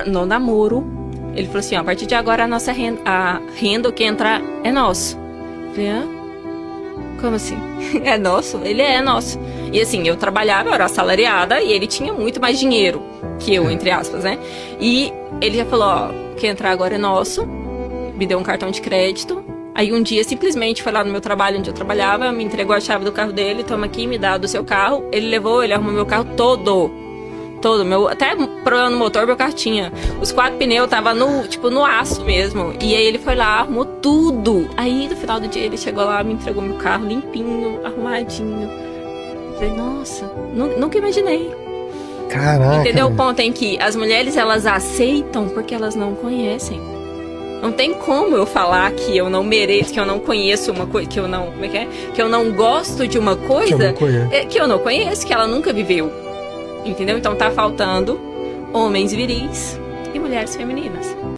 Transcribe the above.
no namoro, ele falou assim, ó, a partir de agora a renda que entrar é nosso. Eu falei, hã? Como assim? É nosso? Ele é nosso. E assim, eu trabalhava, eu era assalariada e ele tinha muito mais dinheiro que eu, entre aspas, né? E ele já falou, ó, o que entrar agora é nosso. Me deu um cartão de crédito. Aí um dia, simplesmente, foi lá no meu trabalho, onde eu trabalhava, me entregou a chave do carro dele, toma aqui, me dá do seu carro. Ele levou, ele arrumou meu carro todo, até problema no motor, meu carro tinha. Os 4 pneus tava no aço mesmo. E aí ele foi lá, arrumou tudo. Aí, no final do dia, ele chegou lá, me entregou meu carro limpinho, arrumadinho. Falei, nossa, nunca imaginei. Caraca. Entendeu? O ponto em que as mulheres, elas aceitam porque elas não conhecem. Não tem como eu falar que eu não mereço, que eu não conheço uma coisa, que eu não, como é que é? Que eu não gosto de uma coisa que eu não conheço, que ela nunca viveu. Entendeu? Então tá faltando homens viris e mulheres femininas.